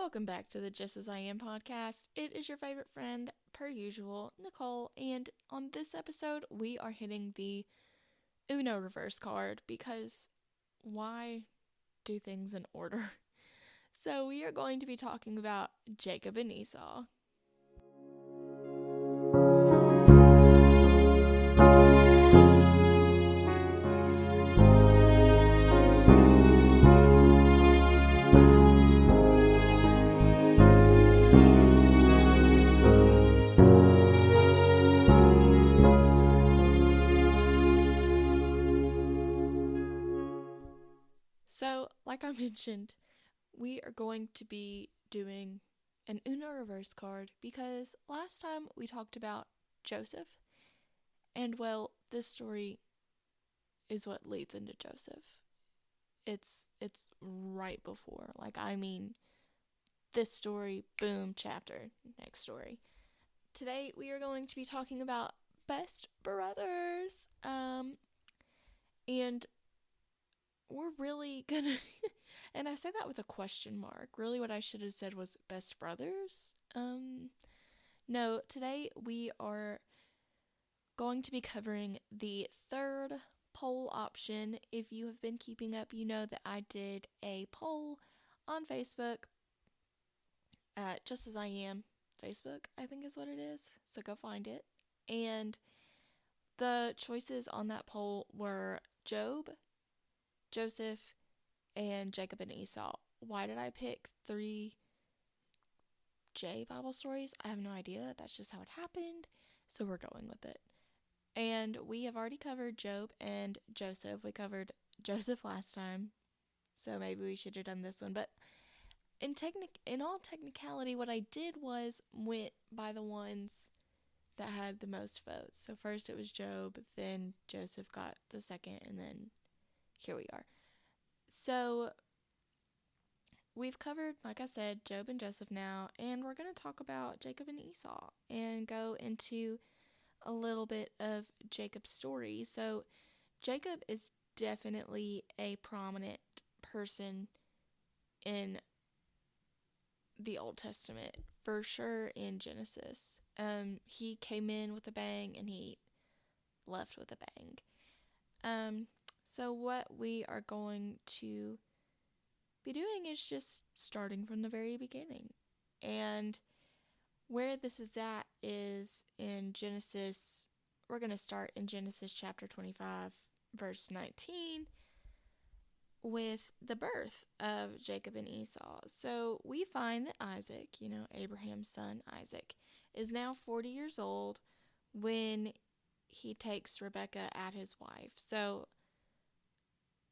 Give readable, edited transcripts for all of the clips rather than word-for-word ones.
Welcome back to the Just As I Am podcast. It is your favorite friend, per usual, Nicole, and on this episode, we are hitting the Uno reverse card because why do things in order? So, we are going to be talking about Jacob and Esau. So, like I mentioned, we are going to be doing an Uno reverse card because last time we talked about Joseph, and well, this story is what leads into Joseph. It's right before. This story, boom, chapter, next story. Today we are going to be talking about best brothers. And we're really gonna and I say that with a question mark. Really what I should have said was best brothers. No, today we are going to be covering the third poll option. If you have been keeping up, you know that I did a poll on Facebook, Just As I Am Facebook, I think is what it is. So go find it. And the choices on that poll were Job, Joseph, and Jacob and Esau. Why did I pick 3 J Bible stories? I have no idea. That's just how it happened. So we're going with it. And we have already covered Job and Joseph. We covered Joseph last time, so maybe we should have done this one. But in all technicality, what I did was went by the ones that had the most votes. So first it was Job, then Joseph got the second, and then here we are. So we've covered, like I said, Job and Joseph now, and we're going to talk about Jacob and Esau and go into a little bit of Jacob's story. So Jacob is definitely a prominent person in the Old Testament, for sure in Genesis. He came in with a bang and he left with a bang. So what we are going to be doing is just starting from the very beginning. And where this is at is in Genesis. We're going to start in Genesis chapter 25, verse 19, with the birth of Jacob and Esau. So we find that Isaac, Abraham's son Isaac, is now 40 years old when he takes Rebekah as his wife. So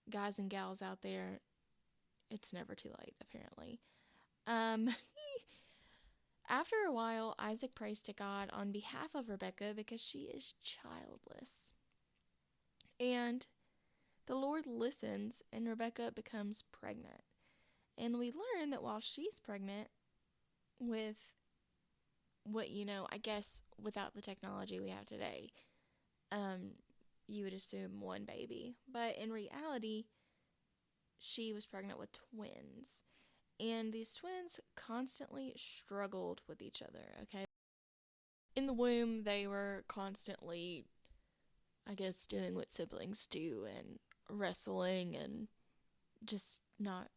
guys and gals out there, it's never too late, apparently. After a while, Isaac prays to God on behalf of Rebekah because she is childless. And the Lord listens, and Rebekah becomes pregnant. And we learn that while she's pregnant with what, I guess without the technology we have today, you would assume one baby. But in reality, she was pregnant with twins. And these twins constantly struggled with each other, okay? In the womb, they were constantly, I guess, doing what siblings do and wrestling and just not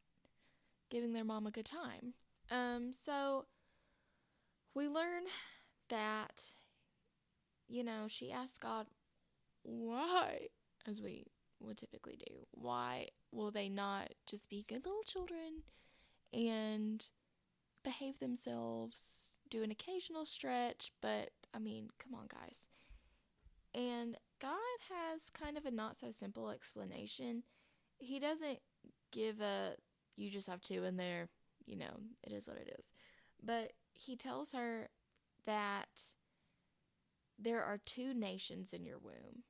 giving their mom a good time. So we learn that, she asked God, why, as we would typically do, why will they not just be good little children and behave themselves, do an occasional stretch, but, come on, guys. And God has kind of a not-so-simple explanation. He doesn't give you just have 2 in there, it is what it is. But he tells her that there are 2 nations in your womb.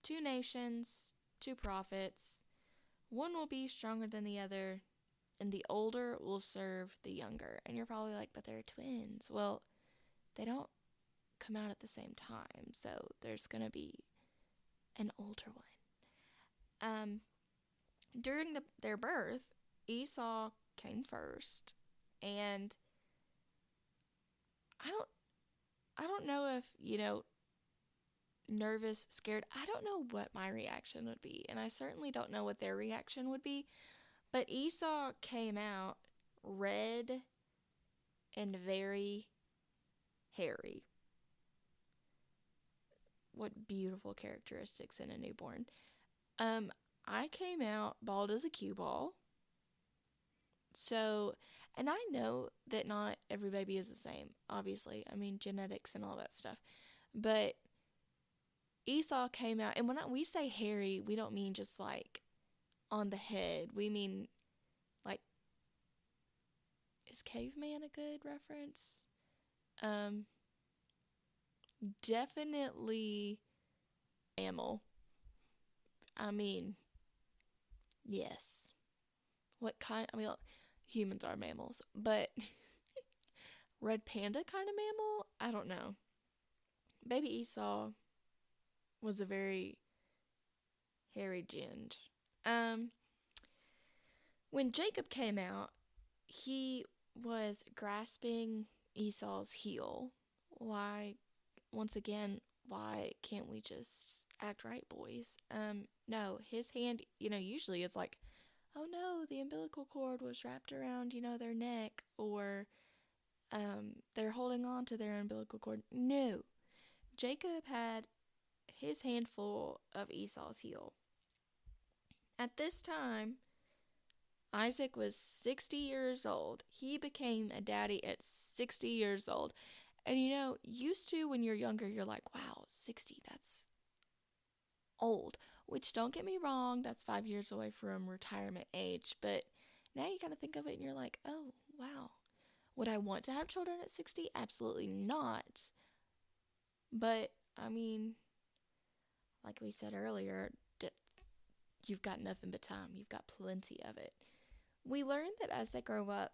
2 nations, 2 prophets. One will be stronger than the other, and the older will serve the younger. And you're probably like, but they're twins. Well, they don't come out at the same time, so there's going to be an older one. During their birth, Esau came first, And I don't I don't know if, nervous, scared. I don't know what my reaction would be, and I certainly don't know what their reaction would be. But Esau came out red and very hairy. What beautiful characteristics in a newborn. Um, I came out bald as a cue ball. So, and I know that not every baby is the same, obviously. I mean, genetics and all that stuff. But Esau came out, and we say hairy, we don't mean just like on the head. We mean like, is caveman a good reference? Um, Definitely mammal. I mean, yes. What kind? I mean, humans are mammals, but red panda kind of mammal? I don't know. Baby Esau was a very hairy ginger. Um, when Jacob came out, he was grasping Esau's heel. Why, once again, why can't we just act right, boys? No, his hand, usually it's like, oh no, the umbilical cord was wrapped around, their neck, or they're holding on to their umbilical cord. No, Jacob had his handful of Esau's heel. At this time, Isaac was 60 years old. He became a daddy at 60 years old. And used to when you're younger, you're like, wow, 60, that's old. Which, don't get me wrong, that's 5 years away from retirement age. But now you kind of think of it and you're like, oh, wow. Would I want to have children at 60? Absolutely not. But, I mean, like we said earlier, you've got nothing but time. You've got plenty of it. We learned that as they grow up,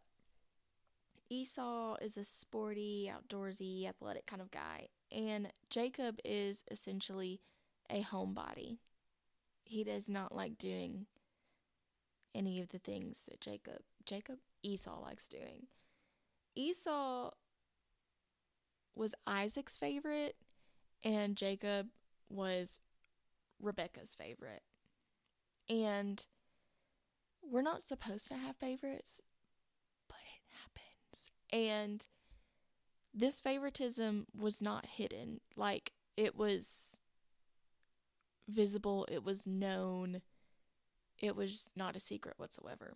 Esau is a sporty, outdoorsy, athletic kind of guy, and Jacob is essentially a homebody. He does not like doing any of the things that Esau likes doing. Esau was Isaac's favorite, and Jacob was Rebecca's favorite. And we're not supposed to have favorites, but it happens. And this favoritism was not hidden. Like, it was visible, it was known, it was not a secret whatsoever.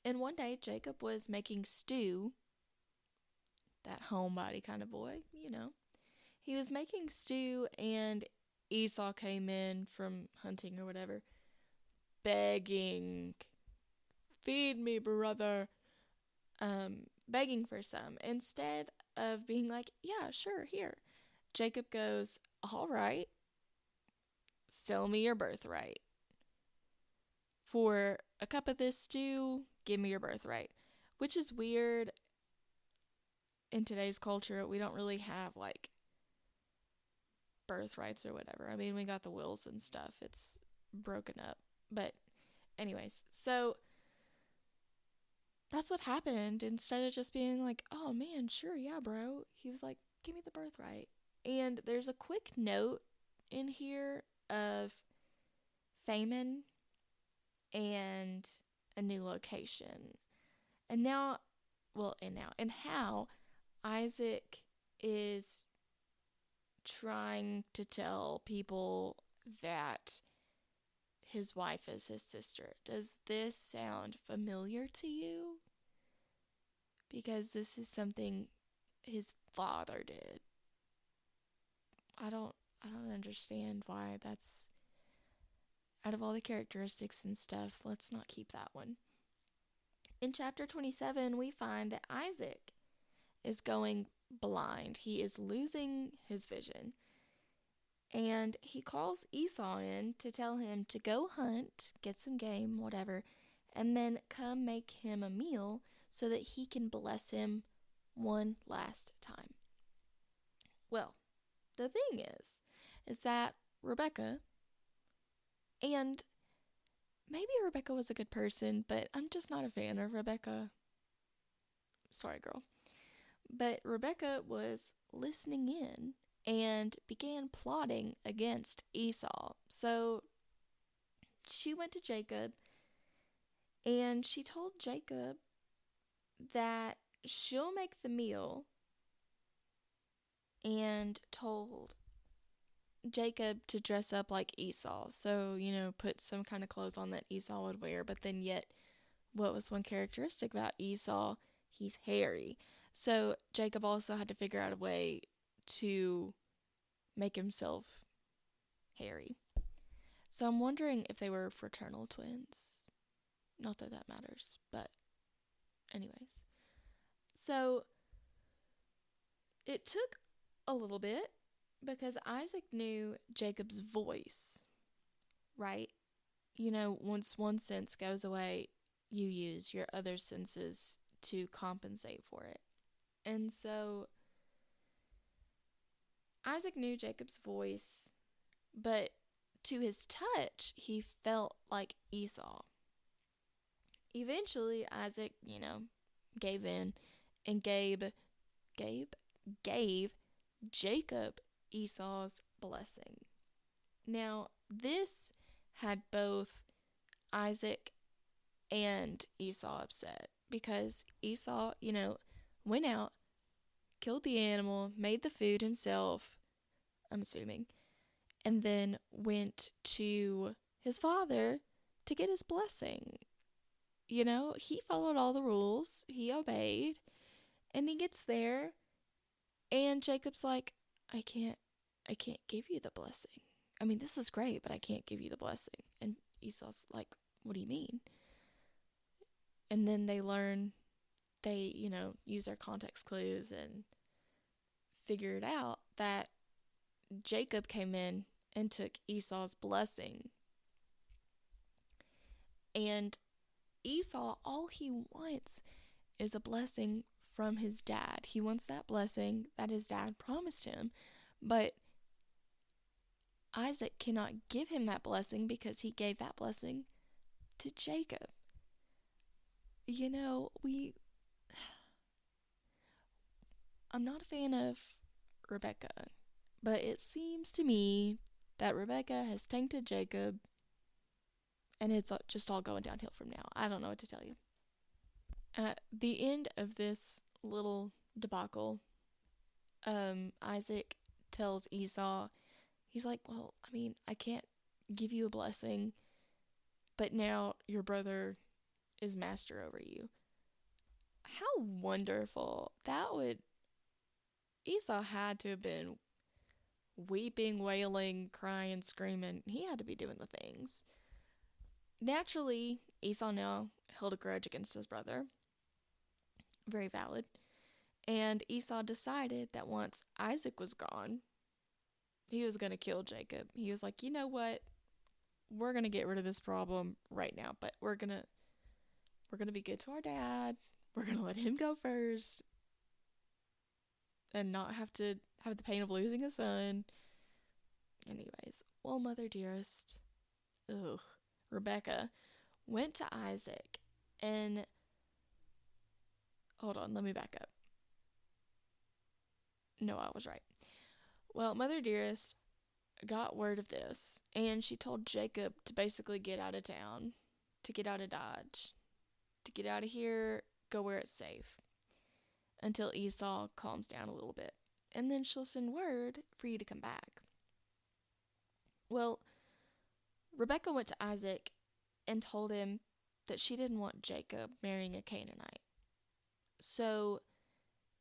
And one day, Jacob was making stew, that homebody kind of boy, He was making stew, and Esau came in from hunting or whatever, begging, feed me, brother, begging for some. Instead of being like, yeah, sure, here, Jacob goes, all right, sell me your birthright. For a cup of this stew, give me your birthright. Which is weird in today's culture. We don't really have, like, birthrights or whatever. I mean, we got the wills and stuff. It's broken up. But anyways, so that's what happened. Instead of just being like, oh man, sure, yeah, bro, he was like, give me the birthright. And there's a quick note in here of famine and a new location. And how Isaac is trying to tell people that his wife is his sister. Does this sound familiar to you? Because this is something his father did. I don't understand why that's, out of all the characteristics and stuff, let's not keep that one. In chapter 27, we find that Isaac is going blind. He is losing his vision. And he calls Esau in to tell him to go hunt, get some game, whatever, and then come make him a meal so that he can bless him one last time. Well, the thing is that Rebecca, and maybe Rebecca was a good person, but I'm just not a fan of Rebecca. Sorry, girl. But Rebecca was listening in and began plotting against Esau. So she went to Jacob and she told Jacob that she'll make the meal, and told Jacob to dress up like Esau. So, put some kind of clothes on that Esau would wear. But then yet, what was one characteristic about Esau? He's hairy. So Jacob also had to figure out a way to make himself hairy. So I'm wondering if they were fraternal twins. Not that that matters, but anyways. So it took a little bit because Isaac knew Jacob's voice, right? Once one sense goes away, you use your other senses to compensate for it. And so Isaac knew Jacob's voice, but to his touch, he felt like Esau. Eventually, Isaac, gave in and gave Jacob Esau's blessing. Now, this had both Isaac and Esau upset because Esau, went out, killed the animal, made the food himself, I'm assuming, and then went to his father to get his blessing. He followed all the rules, he obeyed, and he gets there, and Jacob's like, I can't give you the blessing. I mean, this is great, but I can't give you the blessing. And Esau's like, what do you mean? And then they use their context clues and figure it out that Jacob came in and took Esau's blessing. And Esau, all he wants is a blessing from his dad. He wants that blessing that his dad promised him. But Isaac cannot give him that blessing because he gave that blessing to Jacob. I'm not a fan of Rebecca, but it seems to me that Rebecca has tainted Jacob, and it's just all going downhill from now. I don't know what to tell you. At the end of this little debacle, Isaac tells Esau, he's like, well, I mean, I can't give you a blessing, but now your brother is master over you. How wonderful. Esau had to have been weeping, wailing, crying, screaming. He had to be doing the things. Naturally, Esau now held a grudge against his brother. Very valid. And Esau decided that once Isaac was gone, he was going to kill Jacob. He was like, you know what? We're going to get rid of this problem right now, but we're going to be good to our dad. We're going to let him go first and not have to have the pain of losing a son. Anyways, well, mother dearest, Rebecca went to Isaac and, hold on, let me back up. No, I was right. Well, mother dearest got word of this, and she told Jacob to basically get out of town, to get out of Dodge, to get out of here, go where it's safe, until Esau calms down a little bit. And then she'll send word for you to come back. Well, Rebecca went to Isaac and told him that she didn't want Jacob marrying a Canaanite. So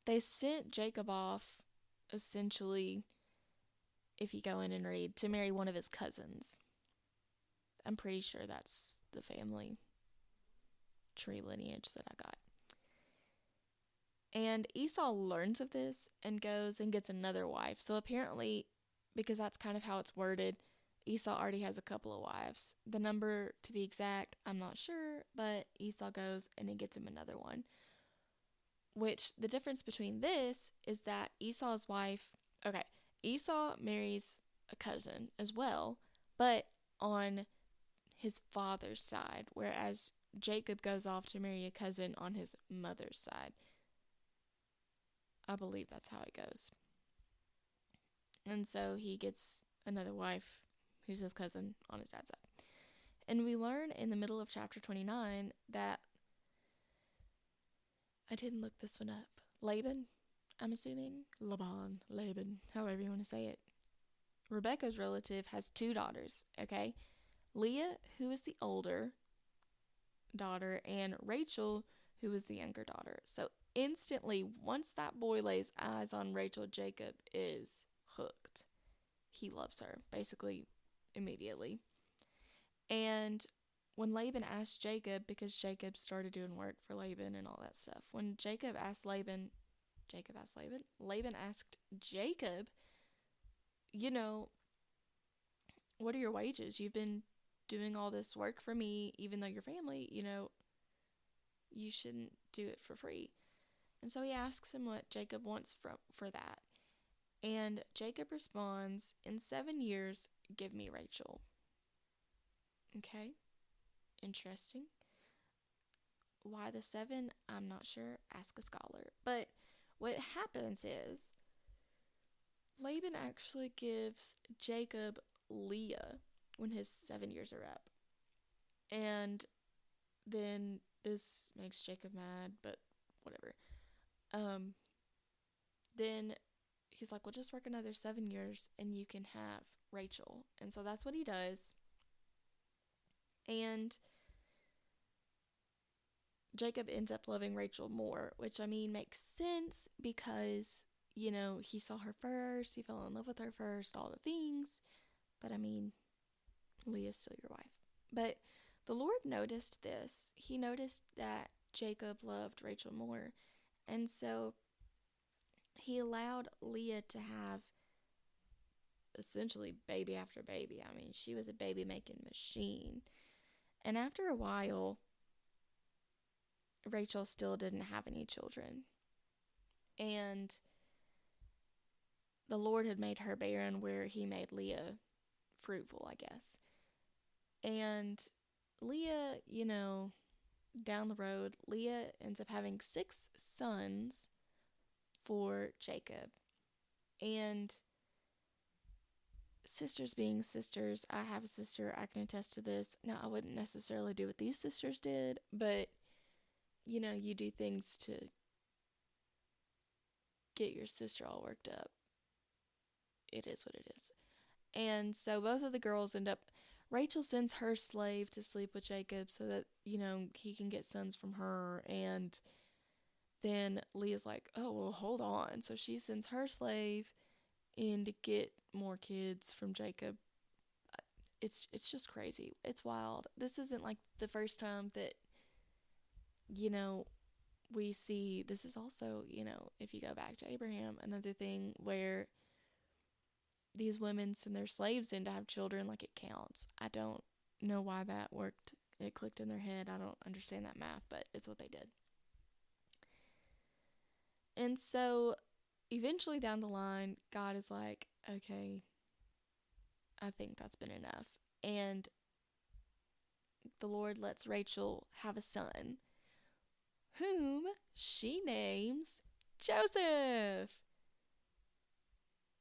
they sent Jacob off, essentially, if you go in and read, to marry one of his cousins. I'm pretty sure that's the family tree lineage that I got. And Esau learns of this and goes and gets another wife. So apparently, because that's kind of how it's worded, Esau already has a couple of wives. The number, to be exact, I'm not sure, but Esau goes and he gets him another one. Which, the difference between this is that Esau's wife, Esau marries a cousin as well, but on his father's side, whereas Jacob goes off to marry a cousin on his mother's side. I believe that's how it goes. And so he gets another wife who's his cousin on his dad's side. And we learn in the middle of chapter 29 that, I didn't look this one up, Laban, I'm assuming, Laban, however you want to say it. Rebecca's relative has 2 daughters, okay? Leah, who is the older daughter, and Rachel, who is the younger daughter. So instantly, once that boy lays eyes on Rachel, Jacob is hooked. He loves her, basically, immediately. And when Laban asked Jacob, because Jacob started doing work for Laban and all that stuff, when Laban asked Jacob, what are your wages? You've been doing all this work for me, even though you're family, you shouldn't do it for free. And so he asks him what Jacob wants for that. And Jacob responds, in 7 years, give me Rachel. Okay, interesting. Why the 7? I'm not sure. Ask a scholar. But what happens is Laban actually gives Jacob Leah when his 7 years are up. And then this makes Jacob mad, but whatever. Then he's like, well, just work another 7 years and you can have Rachel. And so that's what he does. And Jacob ends up loving Rachel more, which, makes sense because, he saw her first, he fell in love with her first, all the things. But, Leah's still your wife. But the Lord noticed this. He noticed that Jacob loved Rachel more. And so he allowed Leah to have essentially baby after baby. She was a baby-making machine. And after a while, Rachel still didn't have any children. And the Lord had made her barren where he made Leah fruitful, I guess. And Leah, down the road, Leah ends up having 6 sons for Jacob. And sisters being sisters, I have a sister, I can attest to this. Now, I wouldn't necessarily do what these sisters did, but, you do things to get your sister all worked up. It is what it is. And so both of the girls end up, Rachel sends her slave to sleep with Jacob so that, he can get sons from her. And then Leah's like, oh, well, hold on. So she sends her slave in to get more kids from Jacob. It's just crazy. It's wild. This isn't like the first time that, we see, this is also, if you go back to Abraham, another thing where these women send their slaves in to have children, like it counts. I don't know why that worked. It clicked in their head. I don't understand that math, but it's what they did. And so eventually down the line, God is like, okay, I think that's been enough. And the Lord lets Rachel have a son, whom she names Joseph.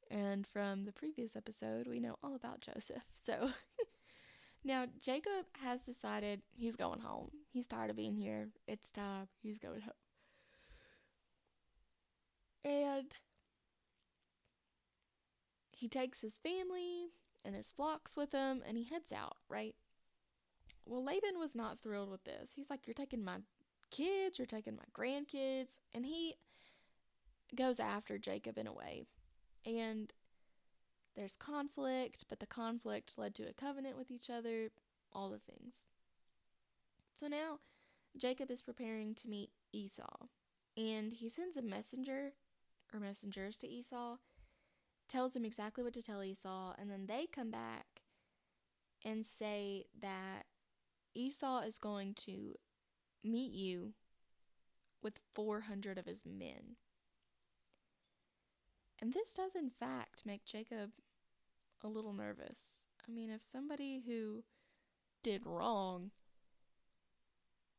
And from the previous episode, we know all about Joseph. So now Jacob has decided he's going home. He's tired of being here. It's time. He's going home. And he takes his family and his flocks with him and he heads out, right? Well, Laban was not thrilled with this. He's like, you're taking my kids, you're taking my grandkids. And he goes after Jacob in a way. And there's conflict, but the conflict led to a covenant with each other, all the things. So now Jacob is preparing to meet Esau. And he sends a messenger or messengers to Esau, tells him exactly what to tell Esau, and then they come back and say that Esau is going to meet you with 400 of his men. And this does, in fact, make Jacob a little nervous. If somebody who did wrong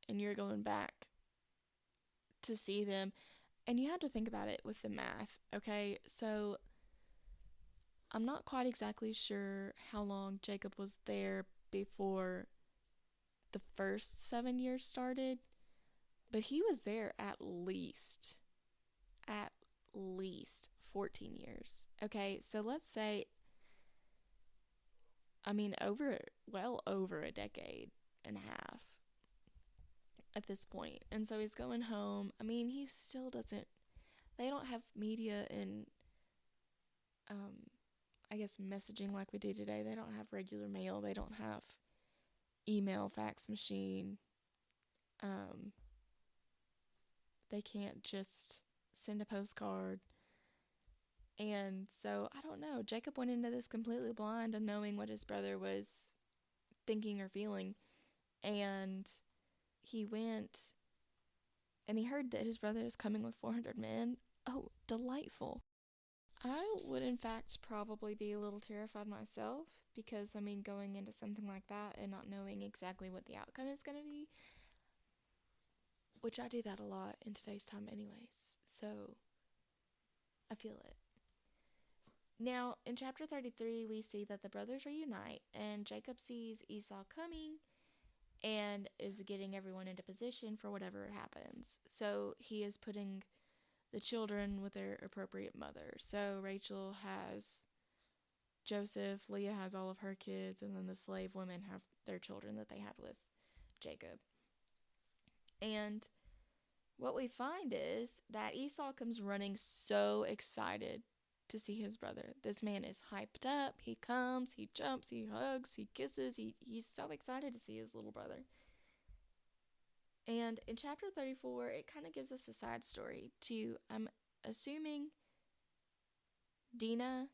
and you're going back to see them, And you have to think about it with the math, okay? So I'm not quite exactly sure how long Jacob was there before the first 7 years started, but he was there at least 14 years. Okay, so let's say, I mean, over a decade and a half at this point. And so he's going home. I mean, he still doesn't, they don't have media and, um, I guess, messaging like we do today. They don't have regular mail. They don't have email, fax machine. Um, they can't just send a postcard. And so, I don't know. Jacob went into this completely blind, unknowing what his brother was thinking or feeling. And he went and he heard that his brother is coming with 400 men. Oh, delightful. I would, in fact, probably be a little terrified myself because, I mean, going into something like that and not knowing exactly what the outcome is going to be, which I do that a lot in today's time, anyways. So I feel it. Now, in chapter 33, we see that the brothers reunite, and Jacob sees Esau coming and is getting everyone into position for whatever happens. So he is putting the children with their appropriate mother. So Rachel has Joseph, Leah has all of her kids, and then the slave women have their children that they had with Jacob. And what we find is that Esau comes running so excited to see his brother. This man is hyped up. He comes, he jumps, he hugs, he kisses. He's so excited to see his little brother. And in chapter 34, it kind of gives us a side story to, I'm assuming, Dine,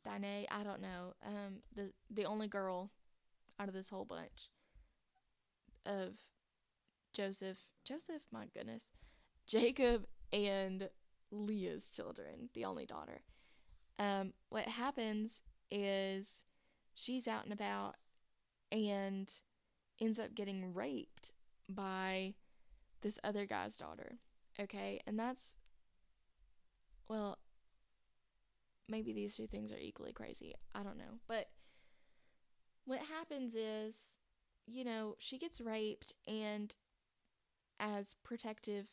I don't know, the only girl out of this whole bunch of Joseph, my goodness, Jacob and Leah's children, the only daughter. What happens is she's out and about and ends up getting raped by this other guy's daughter. Okay, and that's, well, maybe these two things are equally crazy. I don't know. But what happens is, she gets raped, and as protective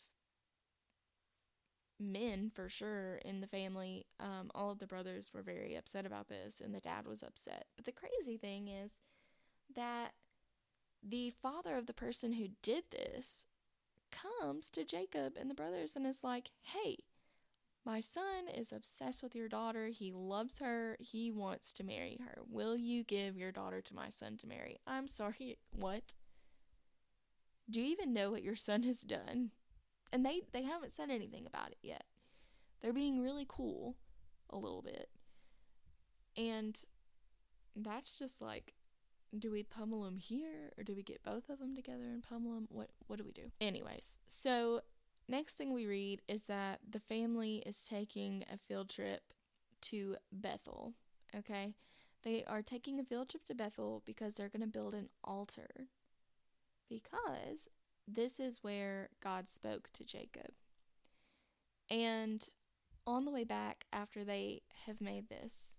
men, for sure, in the family, all of the brothers were very upset about this, and the dad was upset. But the crazy thing is that the father of the person who did this comes to Jacob and the brothers and is like, hey, my son is obsessed with your daughter. He loves her. He wants to marry her. Will you give your daughter to my son to marry? I'm sorry, what? Do you even know what your son has done? And they haven't said anything about it yet. They're being really cool a little bit. And that's just like, do we pummel them here, or do we get both of them together and pummel them? What do we do? Anyways, so next thing we read is that the family is taking a field trip to Bethel. Okay, they are taking a field trip to Bethel because they're going to build an altar, because this is where God spoke to Jacob. And on the way back, after they have made this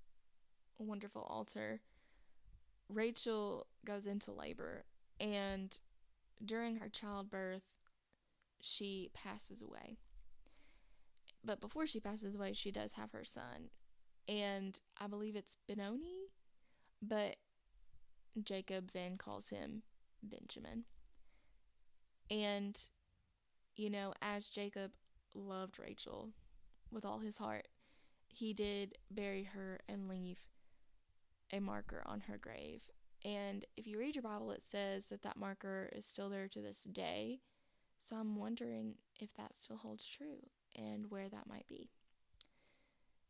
wonderful altar, Rachel goes into labor, and during her childbirth, she passes away. But before she passes away, she does have her son, and I believe it's Benoni, but Jacob then calls him Benjamin. And, as Jacob loved Rachel with all his heart, he did bury her and leave a marker on her grave. And if you read your Bible, it says that marker is still there to this day. So I'm wondering if that still holds true and where that might be.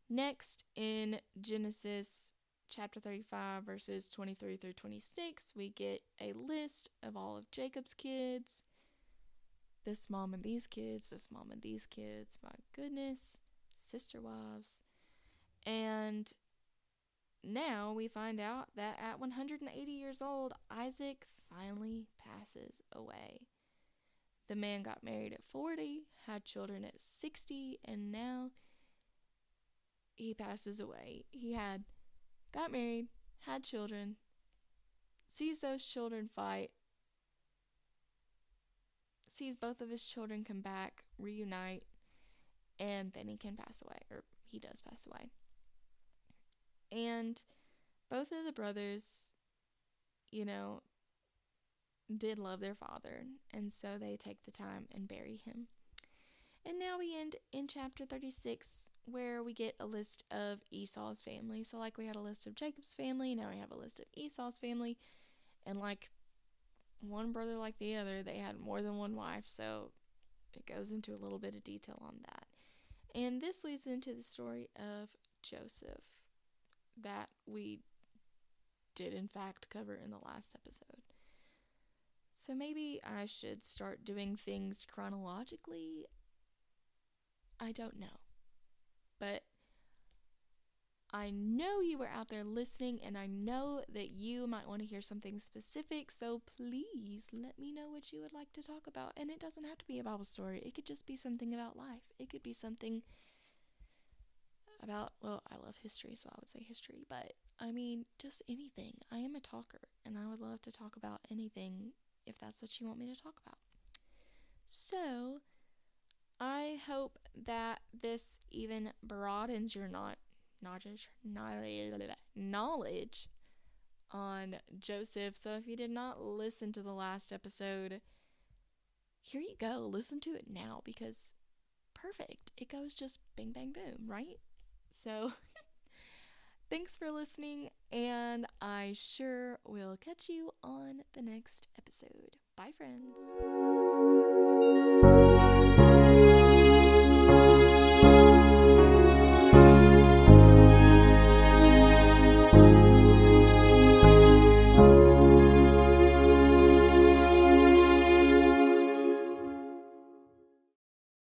Next, in Genesis chapter 35, verses 23 through 26, we get a list of all of Jacob's kids. This mom and these kids, this mom and these kids. My goodness, sister wives. And now we find out that at 180 years old, Isaac finally passes away. The man got married at 40, had children at 60, and now he passes away. He got married, had children, sees those children fight, sees both of his children come back, reunite, and then he can pass away, or he does pass away. And both of the brothers, did love their father, and so they take the time and bury him. And now we end in chapter 36, where we get a list of Esau's family. So like we had a list of Jacob's family, now we have a list of Esau's family. And like one brother like the other, they had more than one wife, so it goes into a little bit of detail on that. And this leads into the story of Joseph that we did in fact cover in the last episode. So maybe I should start doing things chronologically. I don't know. But I know you were out there listening, and I know that you might want to hear something specific, so please let me know what you would like to talk about. And it doesn't have to be a Bible story. It could just be something about life. It could be something about, well, I love history, so I would say history, but I mean, just anything. I am a talker, and I would love to talk about anything if that's what you want me to talk about. So, I hope that this even broadens your knowledge on Joseph. So if you did not listen to the last episode, here you go. Listen to it now, because perfect. It goes just bing, bang, boom, right? So thanks for listening, and I sure will catch you on the next episode. Bye, friends.